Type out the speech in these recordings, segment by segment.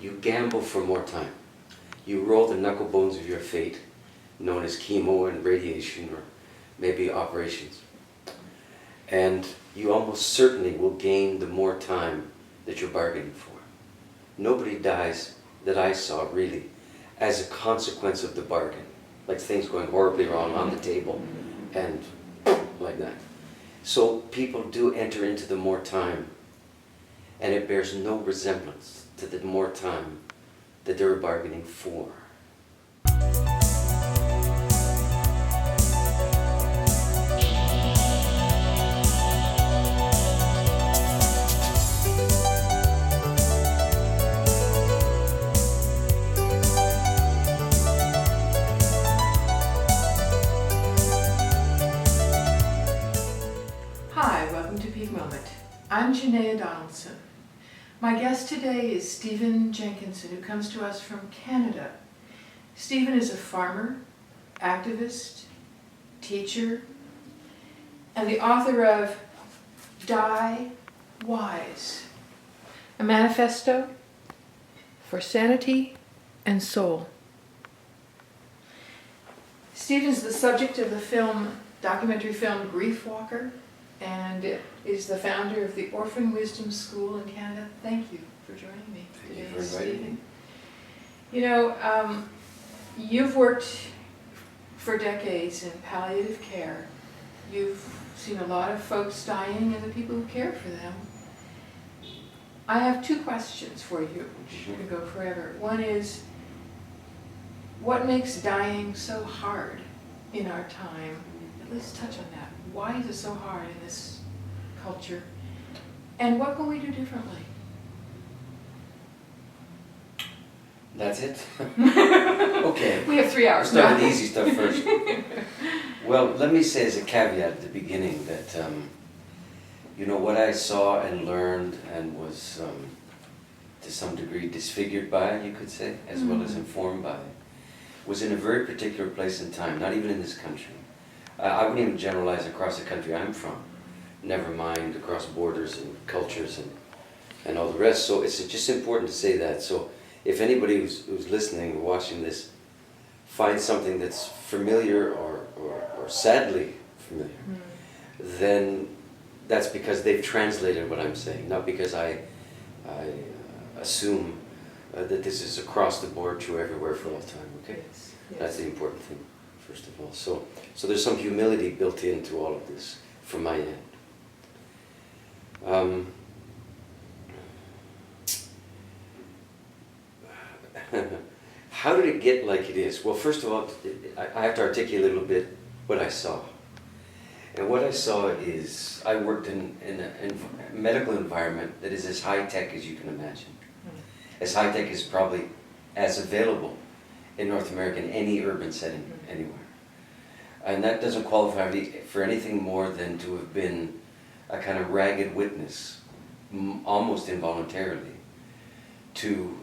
You gamble for more time. You roll the knuckle bones of your fate, known as chemo and radiation or maybe operations. And you almost certainly will gain the more time that you're bargaining for. Nobody dies that I saw really as a consequence of the bargain, like things going horribly wrong on the table and like that. So people do enter into the more time, and it bears no resemblance to the more time that they were bargaining for. I'm Janaea Donaldson. My guest today is Stephen Jenkinson, who comes to us from Canada. Stephen is a farmer, activist, teacher, and the author of Die Wise, a manifesto for sanity and soul. Stephen's the subject of the documentary film Griefwalker, and is the founder of the Orphan Wisdom School in Canada. Thank you for joining me today, Stephen. You know, you've worked for decades in palliative care. You've seen a lot of folks dying and the people who care for them. I have two questions for you, which could go forever. One is, what makes dying so hard in our time? Let's touch on that. Why is it so hard in this culture? And what can we do differently? That's it? Okay. We have 3 hours. Let's start with the easy stuff first. Well, let me say as a caveat at the beginning that, you know, what I saw and learned and was to some degree disfigured by, you could say, as well as informed by, was in a very particular place and time, not even in this country. I wouldn't even generalize across the country I'm from, never mind across borders and cultures and all the rest. So it's just important to say that. So if anybody who's listening or watching this finds something that's familiar or sadly familiar, then that's because they've translated what I'm saying, not because I assume that this is across the board true everywhere for all time, okay? Yes. That's the important thing, first of all. So there's some humility built into all of this from my end. How did it get like it is? Well, first of all, I have to articulate a little bit what I saw. And what I saw is I worked in a medical environment that is as high-tech as you can imagine. As high-tech as probably as available in North America in any urban setting anywhere. And that doesn't qualify for anything more than to have been a kind of ragged witness, almost involuntarily, to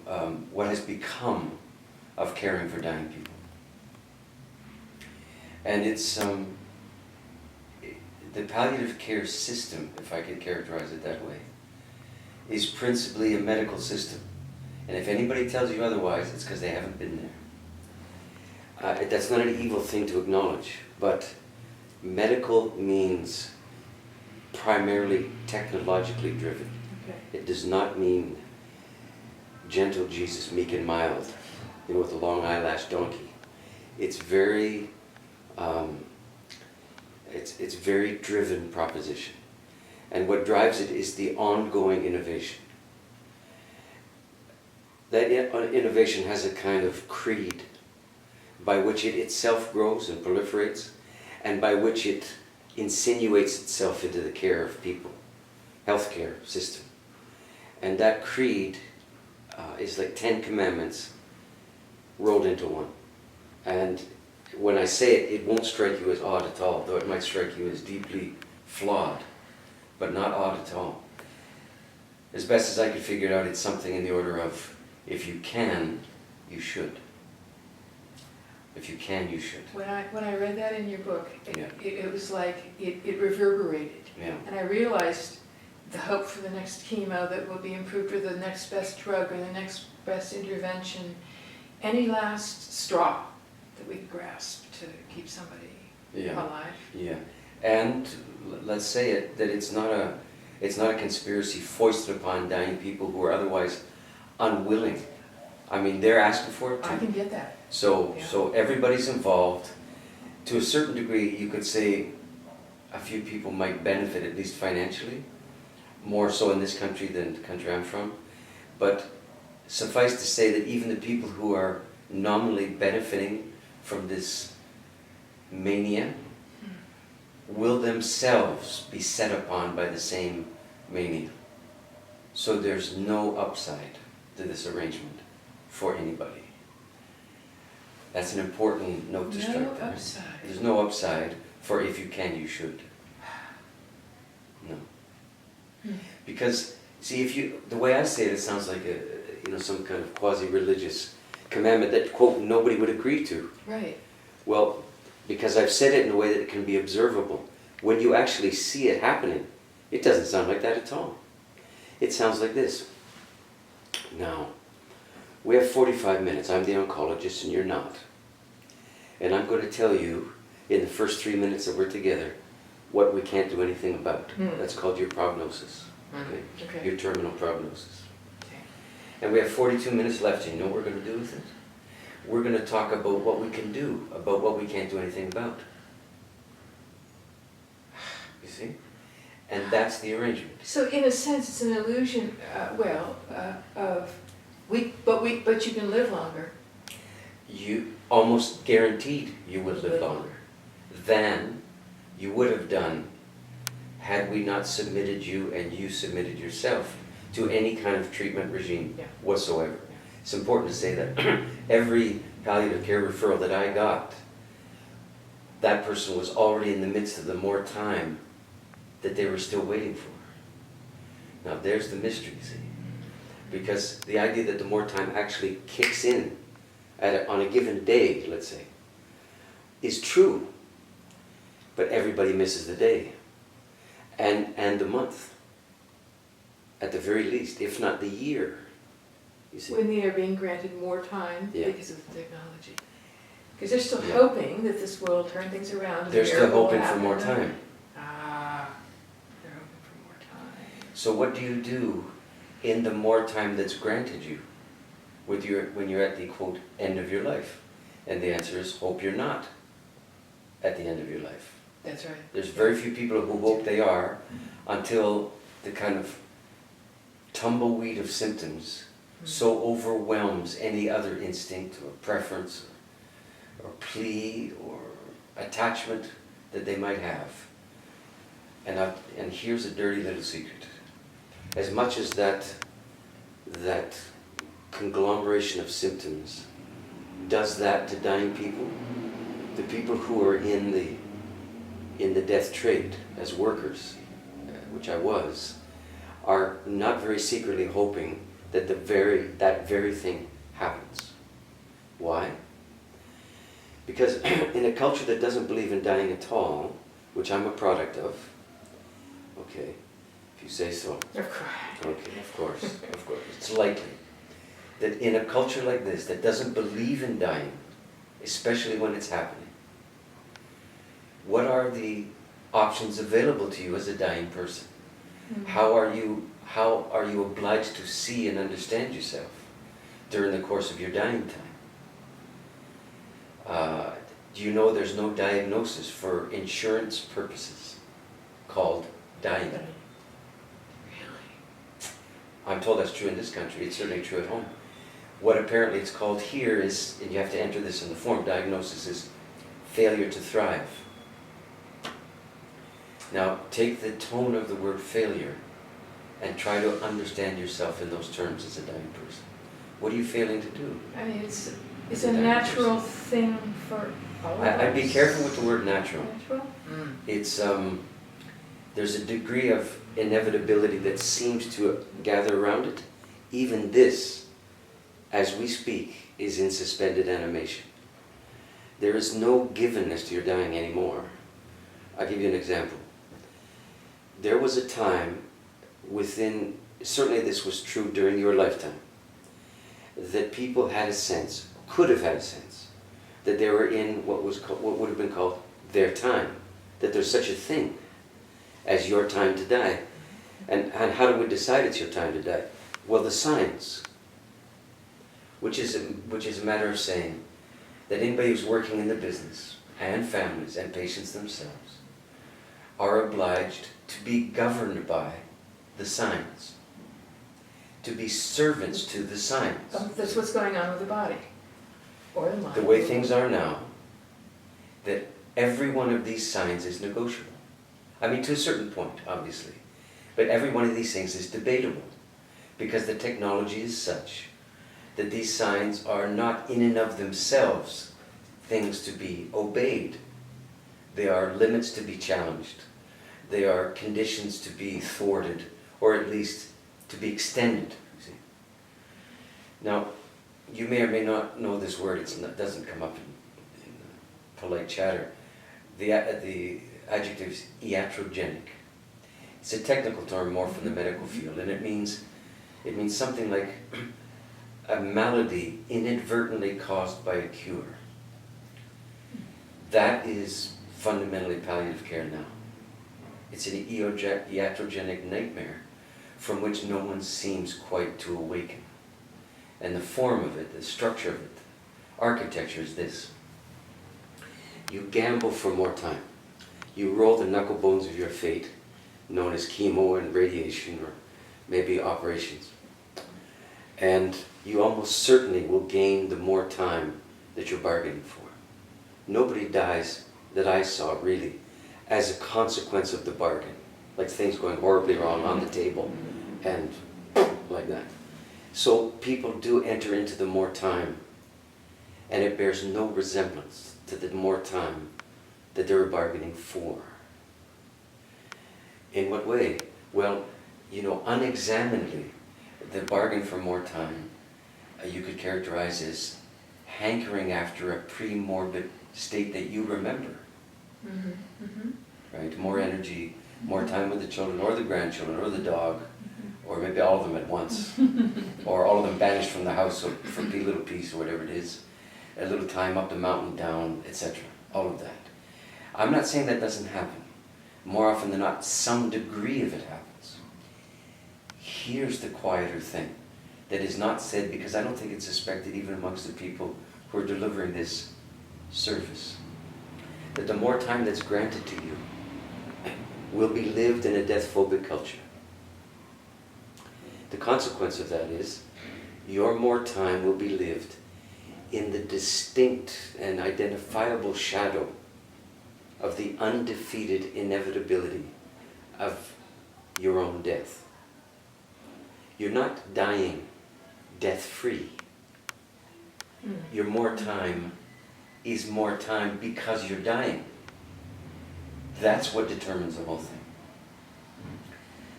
what has become of caring for dying people. And it's the palliative care system, if I could characterize it that way, is principally a medical system. And if anybody tells you otherwise, it's because they haven't been there. That's not an evil thing to acknowledge, but medical means primarily technologically driven. Okay. It does not mean gentle Jesus, meek and mild, you know, with a long eyelash donkey. It's very, it's very driven proposition, and what drives it is the ongoing innovation. That innovation has a kind of creed by which it itself grows and proliferates, and by which it insinuates itself into the care of people, healthcare system. And that creed is like 10 commandments rolled into one. And when I say it, it won't strike you as odd at all, though it might strike you as deeply flawed, but not odd at all. As best as I could figure it out, it's something in the order of, if you can, you should. If you can, you should. When I read that in your book, Yeah. it was like it reverberated. Yeah. And I realized the hope for the next chemo that will be improved, or the next best drug, or the next best intervention, any last straw that we can grasp to keep somebody alive. Yeah, and let's say it that it's not a conspiracy foisted upon dying people who are otherwise unwilling. I mean, they're asking for it too. I can get that. So Yeah. so everybody's involved. To a certain degree, you could say a few people might benefit, at least financially, more so in this country than the country I'm from. But suffice to say that even the people who are nominally benefiting from this mania will themselves be set upon by the same mania. So there's no upside to this arrangement for anybody. That's an important note to strike. No there. upside. There's no upside for if you can, you should. No. Because, see, if you, the way I say it, it sounds like some kind of quasi-religious commandment that, quote, nobody would agree to. Right. Well, because I've said it in a way that it can be observable. When you actually see it happening, it doesn't sound like that at all. It sounds like this. Now, we have 45 minutes. I'm the oncologist and you're not. And I'm going to tell you, in the first 3 minutes that we're together, what we can't do anything about. That's called your prognosis. Okay? Your terminal prognosis. Okay. And we have 42 minutes left. And you know what we're going to do with it? We're going to talk about what we can do, about what we can't do anything about. You see? And that's the arrangement. So in a sense, it's an illusion. But you can live longer. You almost guaranteed you would live longer than you would have done had we not submitted you and you submitted yourself to any kind of treatment regime whatsoever. It's important to say that every palliative care referral that I got, that person was already in the midst of the more time that they were still waiting for. Now there's the mystery, see? Because the idea that the more time actually kicks in on a given day, let's say, is true, but everybody misses the day and the month, at the very least, if not the year. You see? When they are being granted more time Yeah. because of the technology. Because they're still Yeah. hoping that this will turn things around. and They're the still miracle will hoping for happen. more time. They're hoping for more time. So what do you do in the more time that's granted you when you're at the, quote, end of your life? And the answer is, hope you're not at the end of your life. That's right. There's very few people who hope they are until the kind of tumbleweed of symptoms so overwhelms any other instinct or preference or plea or attachment that they might have. And here's a dirty little secret. As much as that conglomeration of symptoms does that to dying people, the people who are in the death trade as workers, which I was, are not very secretly hoping that that very thing happens. Why? Because in a culture that doesn't believe in dying at all, which I'm a product of, okay, if you say so. Of course. Okay, of course, of course. It's likely that in a culture like this that doesn't believe in dying, especially when it's happening, what are the options available to you as a dying person? How are you obliged to see and understand yourself during the course of your dying time? Do you know there's no diagnosis for insurance purposes called dying? Really? I'm told that's true in this country. It's certainly true at home. What apparently it's called here is, and you have to enter this in the form, diagnosis is failure to thrive. Now, take the tone of the word failure and try to understand yourself in those terms as a dying person. What are you failing to do? I mean, it's a natural thing for all of us. I'd be careful with the word natural. Natural? It's, there's a degree of inevitability that seems to gather around it. Even this, as we speak, is in suspended animation. There is no givenness to your dying anymore. I'll give you an example. There was a time certainly this was true during your lifetime, that people had a sense, could have had a sense, that they were in what would have been called their time, that there's such a thing as your time to die. And how do we decide it's your time to die? Well, the signs, which is a matter of saying that anybody who's working in the business, and families and patients themselves, are obliged to be governed by the signs, to be servants to the signs. Oh, that's what's going on with the body, or the mind. The way things are now, that every one of these signs is negotiable. I mean, to a certain point, obviously. But every one of these things is debatable, because the technology is such that these signs are not in and of themselves things to be obeyed. They are limits to be challenged. They are conditions to be thwarted, or at least to be extended. You see? Now, you may or may not know this word. It doesn't come up in polite chatter. The adjective is iatrogenic. It's a technical term more from the medical field, and it means something like a malady inadvertently caused by a cure. That is fundamentally palliative care now. It's an iatrogenic nightmare from which no one seems quite to awaken. And the form of it, the structure of it, architecture is this. You gamble for more time. You roll the knuckle bones of your fate, known as chemo and radiation, or maybe operations. And you almost certainly will gain the more time that you're bargaining for. Nobody dies that I saw really as a consequence of the bargain, like things going horribly wrong on the table and like that. So people do enter into the more time, and it bears no resemblance to the more time that they were bargaining for. In what way? Well, unexaminedly, the bargain for more time you could characterize as hankering after a pre-morbid state that you remember. Mm-hmm. Mm-hmm. Right? More energy, more time with the children or the grandchildren or the dog, or maybe all of them at once, or all of them banished from the house for a little piece or whatever it is, a little time up the mountain, down, etc. All of that. I'm not saying that doesn't happen. More often than not, some degree of it happens. Here's the quieter thing that is not said, because I don't think it's suspected even amongst the people who are delivering this service, that the more time that's granted to you will be lived in a death-phobic culture. The consequence of that is your more time will be lived in the distinct and identifiable shadow of the undefeated inevitability of your own death. You're not dying death-free. Your more time is more time because you're dying. That's what determines the whole thing.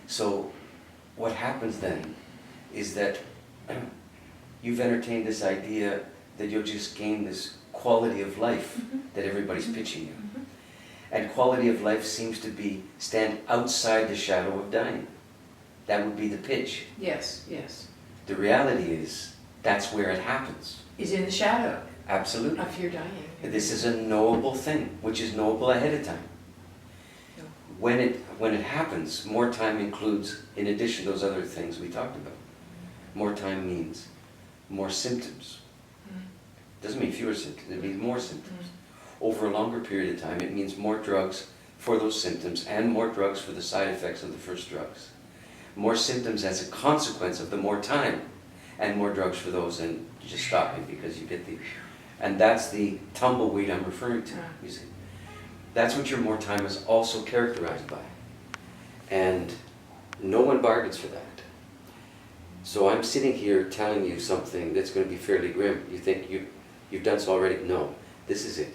So what happens then is that you've entertained this idea that you'll just gain this quality of life that everybody's pitching you. And quality of life seems to stand outside the shadow of dying. That would be the pitch. Yes, yes. The reality is, that's where it happens. Is in the shadow. Absolutely. Of your dying. This is a knowable thing, which is knowable ahead of time. Yeah. When it happens, more time includes, in addition to those other things we talked about, more time means more symptoms. Doesn't mean fewer symptoms, it means more symptoms. Over a longer period of time, it means more drugs for those symptoms and more drugs for the side effects of the first drugs. More symptoms as a consequence of the more time, and more drugs for those, and just stopping because you get the... And that's the tumbleweed I'm referring to, you see. That's what your more time is also characterized by. And no one bargains for that. So I'm sitting here telling you something that's going to be fairly grim. You think you've done so already? No, this is it.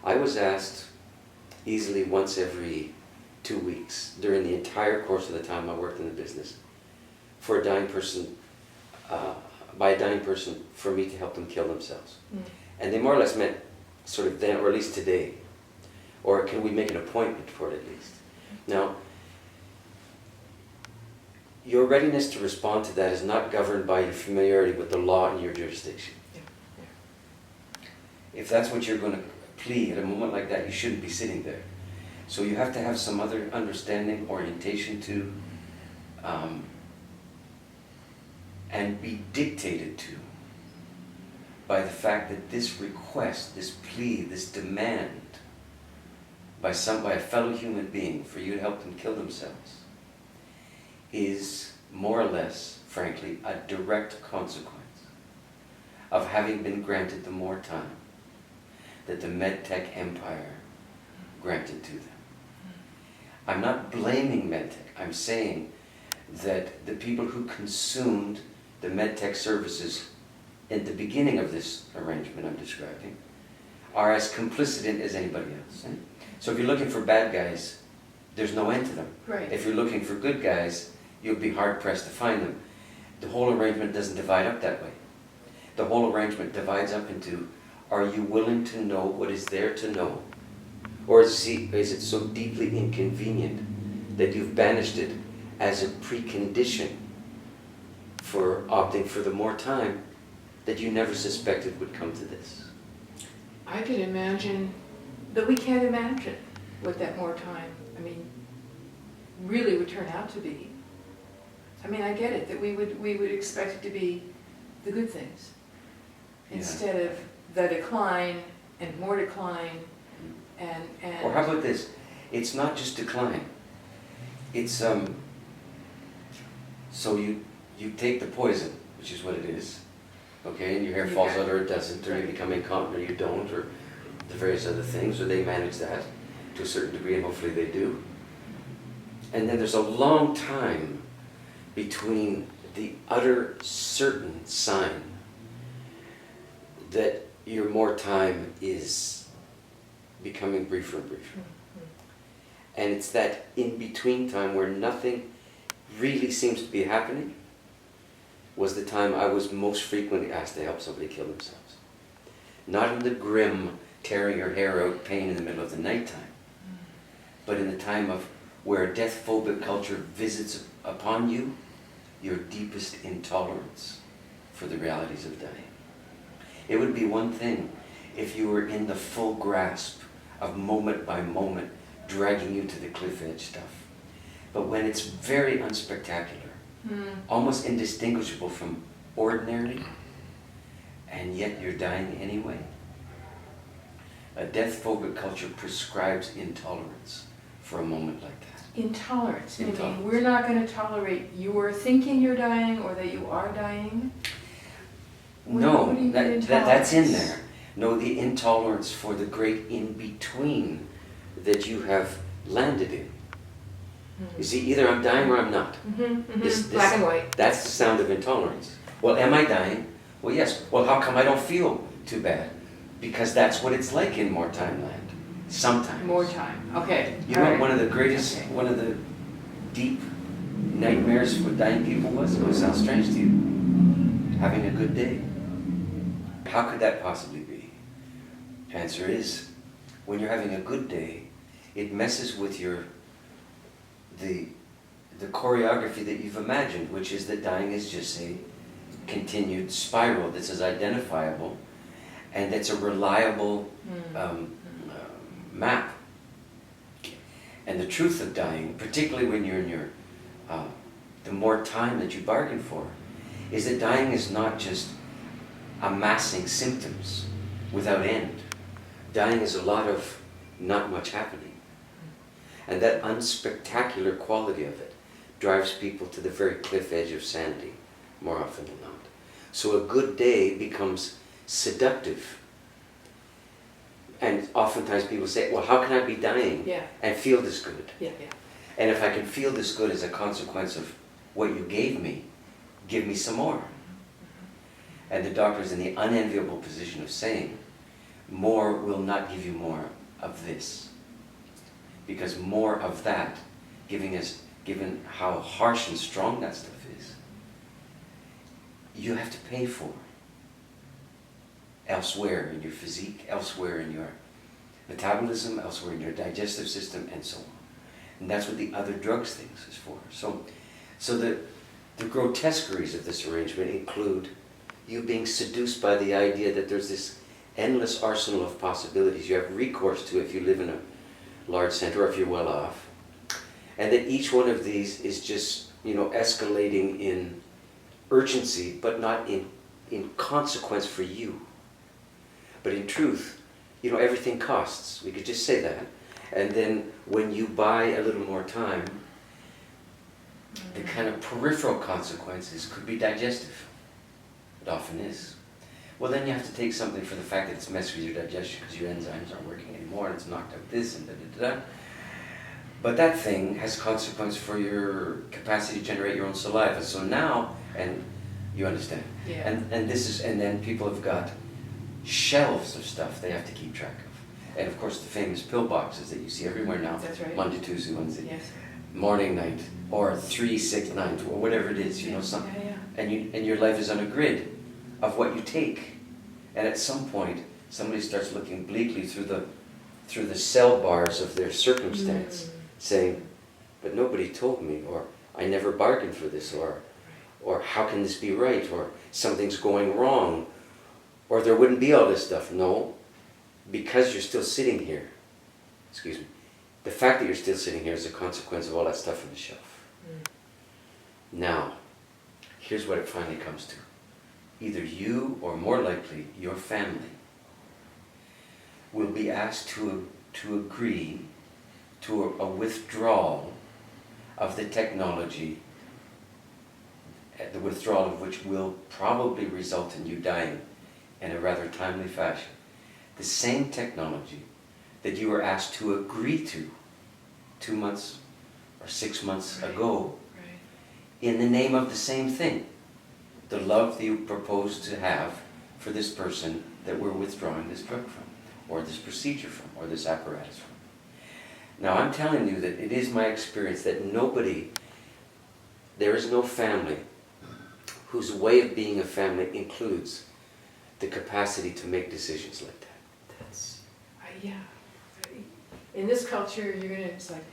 I was asked easily once every 2 weeks during the entire course of the time I worked in the business for a dying person, by a dying person, for me to help them kill themselves. And they more or less meant sort of then, or at least today, or can we make an appointment for it at least? Now, your readiness to respond to that is not governed by your familiarity with the law in your jurisdiction. If that's what you're going to plead at a moment like that, you shouldn't be sitting there. So you have to have some other understanding, orientation to, and be dictated to by the fact that this request, this plea, this demand by a fellow human being for you to help them kill themselves is more or less, frankly, a direct consequence of having been granted the more time that the medtech empire granted to them. I'm not blaming medtech. I'm saying that the people who consumed the medtech services in the beginning of this arrangement I'm describing are as complicit in as anybody else. So if you're looking for bad guys, there's no end to them. Right. If you're looking for good guys, you'll be hard-pressed to find them. The whole arrangement doesn't divide up that way. The whole arrangement divides up into, are you willing to know what is there to know? Or is it so deeply inconvenient that you've banished it as a precondition for opting for the more time that you never suspected would come to this? I could imagine, but we can't imagine what that more time, really would turn out to be. I get it, that we would expect it to be the good things, instead of the decline and more decline and... Or how about this? It's not just decline. It's, so you take the poison, which is what it is, okay, and your hair falls out or it doesn't, or you become incontinent or you don't, or the various other things, or they manage that to a certain degree, and hopefully they do. And then there's a long time between the utter certain sign that your more time is becoming briefer and briefer. And it's that in-between time where nothing really seems to be happening was the time I was most frequently asked to help somebody kill themselves. Not in the grim, tearing your hair out pain in the middle of the nighttime, but in the time of where a death-phobic culture visits upon you your deepest intolerance for the realities of dying. It would be one thing if you were in the full grasp of moment by moment dragging you to the cliff edge stuff. But when it's very unspectacular, almost indistinguishable from ordinary, and yet you're dying anyway, a death-phobic culture prescribes intolerance for a moment like that. Intolerance, meaning we're not going to tolerate your thinking you're dying or that you are dying? No, that's in there. No, the intolerance for the great in-between that you have landed in. You see, either I'm dying or I'm not. This, black and white. That's the sound of intolerance. Well, am I dying? Well, yes. Well, how come I don't feel too bad? Because that's what it's like in more time land. Sometimes. More time. Okay. You know what one of the greatest, one of the deep nightmares for dying people was? It will sound strange to you. Having a good day. How could that possibly be? Answer is, when you're having a good day, it messes with the choreography that you've imagined, which is that dying is just a continued spiral that's as identifiable and that's a reliable map. And the truth of dying, particularly when you're in your the more time that you bargain for, is that dying is not just amassing symptoms without end. Dying is a lot of not much happening. And that unspectacular quality of it drives people to the very cliff edge of sanity, more often than not. So a good day becomes seductive. And oftentimes people say, well, how can I be dying and feel this good? And if I can feel this good as a consequence of what you gave me, give me some more. And the doctor is in the unenviable position of saying, more will not give you more of this. Because more of that, given how harsh and strong that stuff is, you have to pay for elsewhere in your physique, elsewhere in your metabolism, elsewhere in your digestive system, and so on. And that's what the other drugs things is for. So The grotesqueries of this arrangement include you being seduced by the idea that there's this endless arsenal of possibilities you have recourse to if you live in a large center or if you're well off, and that each one of these is just, escalating in urgency, but not in consequence for you. But in truth, everything costs. We could just say that. And then when you buy a little more time, the kind of peripheral consequences could be digestive. It often is. Well, then you have to take something for the fact that it's messed with your digestion because your enzymes aren't working anymore and it's knocked out this and da-da-da-da. But that thing has consequence for your capacity to generate your own saliva. So now, and you understand. Yeah. And then people have got shelves of stuff they have to keep track of. And of course the famous pill boxes that you see everywhere now. That's right. Monday, Tuesday, Wednesday. Yes. Morning, night, or 3, 6, 9, 12, or whatever it is, something. Yeah. And your life is on a grid of what you take. And at some point, somebody starts looking bleakly through the cell bars of their circumstance, saying, but nobody told me, or I never bargained for this, or how can this be right, or something's going wrong, or there wouldn't be all this stuff. No, because you're still sitting here, the fact that you're still sitting here is a consequence of all that stuff on the shelf. Now, here's what it finally comes to. Either you, or more likely, your family, will be asked to agree to a withdrawal of the technology, the withdrawal of which will probably result in you dying in a rather timely fashion. The same technology that you were asked to agree to 2 months or 6 months ago, in the name of the same thing, the love that you propose to have for this person that we're withdrawing this drug from, or this procedure from, or this apparatus from. Now I'm telling you that it is my experience that there is no family whose way of being a family includes the capacity to make decisions like that. Yeah. In this culture, it's like,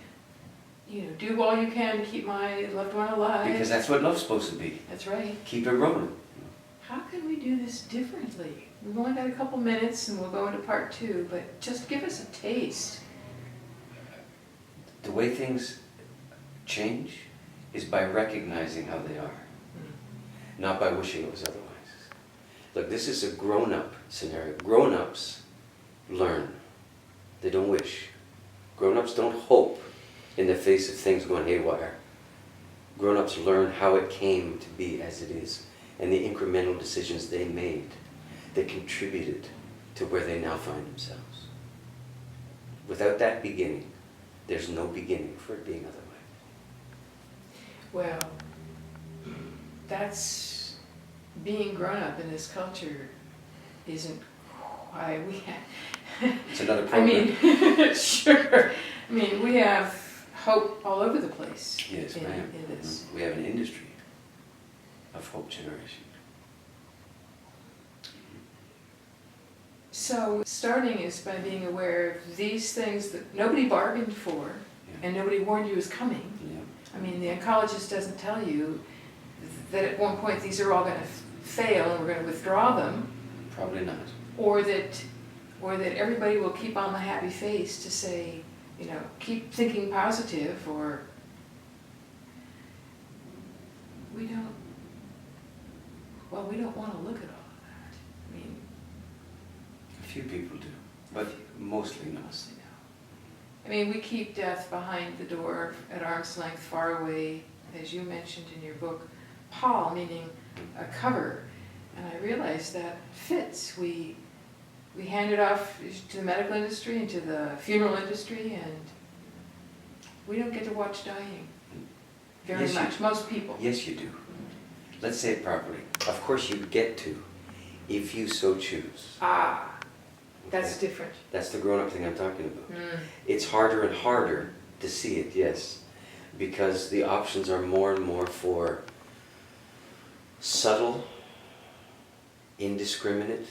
do all you can to keep my loved one alive. Because that's what love's supposed to be. That's right. Keep it rolling. How can we do this differently? We've only got a couple minutes and we'll go into part 2, but just give us a taste. The way things change is by recognizing how they are, not by wishing it was otherwise. Look, this is a grown-up scenario. Grown-ups learn. They don't wish. Grown-ups don't hope in the face of things going haywire. Grown-ups learn how it came to be as it is, and the incremental decisions they made that contributed to where they now find themselves. Without that beginning, there's no beginning for it being otherwise. Well, that's being grown up in this culture isn't why we have. It's another program. Sure. We have hope all over the place. Yes, ma'am. In this. We have an industry of hope generation. So starting is by being aware of these things that nobody bargained for, and nobody warned you was coming. Yeah. The oncologist doesn't tell you that at one point these are all going to fail and we're going to withdraw them. Probably not. Or that everybody will keep on the happy face to say, keep thinking positive, or we don't want to look at all of that. A few people do, but mostly not. We keep death behind the door at arm's length, far away, as you mentioned in your book, pall, meaning a cover. And I realized that fits. We hand it off to the medical industry and to the funeral industry, and we don't get to watch dying very much, most people. Yes, you do. Let's say it properly. Of course you get to, if you so choose. That's different. That's the grown-up thing I'm talking about. It's harder and harder to see it, yes, because the options are more and more for subtle, indiscriminate,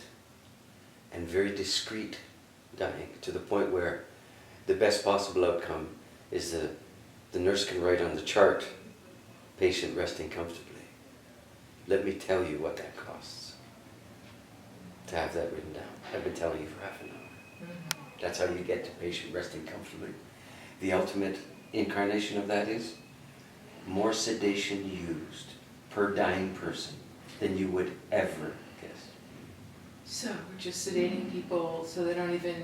and very discreet dying, to the point where the best possible outcome is the nurse can write on the chart, patient resting comfortably. Let me tell you what that costs to have that written down. I've been telling you for half an hour. That's how you get to patient resting comfortably. The ultimate incarnation of that is more sedation used per dying person than you would ever guess. So we're just sedating people so they aren't even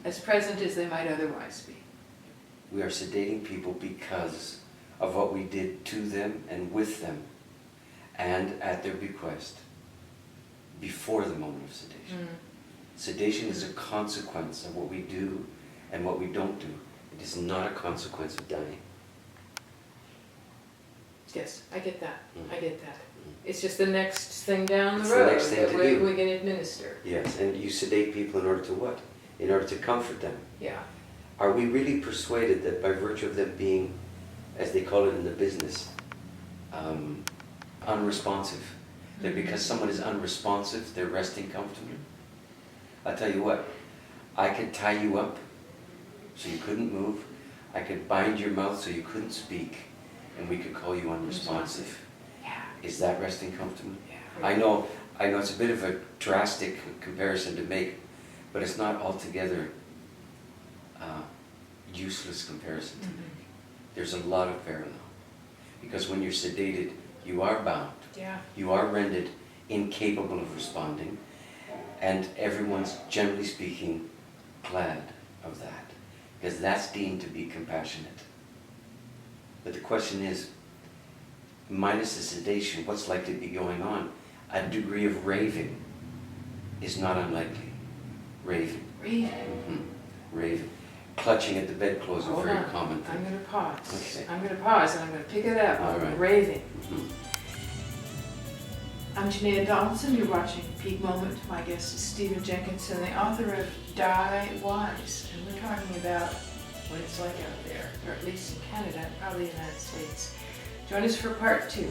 as present as they might otherwise be. We are sedating people because of what we did to them and with them and at their bequest before the moment of sedation. Sedation is a consequence of what we do and what we don't do. It is not a consequence of dying. Yes, I get that. I get that. It's just the next thing down the It's the road next thing that to do. we can administer. Yes, and you sedate people in order to what? In order to comfort them. Yeah. Are we really persuaded that by virtue of them being, as they call it in the business, unresponsive, that because someone is unresponsive, they're resting comfortably? I'll tell you what, I could tie you up so you couldn't move, I could bind your mouth so you couldn't speak, and we could call you unresponsive. Yeah. Is that resting comfortably? Yeah. I know it's a bit of a drastic comparison to make, but it's not altogether useless comparison to make. There's a lot of parallel. Because when you're sedated, you are bound. Yeah. You are rendered incapable of responding, and everyone's, generally speaking, glad of that, because that's deemed to be compassionate. But the question is, minus the sedation, what's likely to be going on? A degree of raving is not unlikely. Raving. Raving. Raving. Clutching at the bedclothes are very common thing. I'm going to pause. Okay. I'm going to pause and I'm going to pick it up. All right. Raving. I'm Janaea Donaldson. You're watching Peak Moment. My guest is Stephen Jenkinson, the author of Die Wise. And we're talking about what it's like out there, or at least in Canada, probably the United States. Join us for part 2.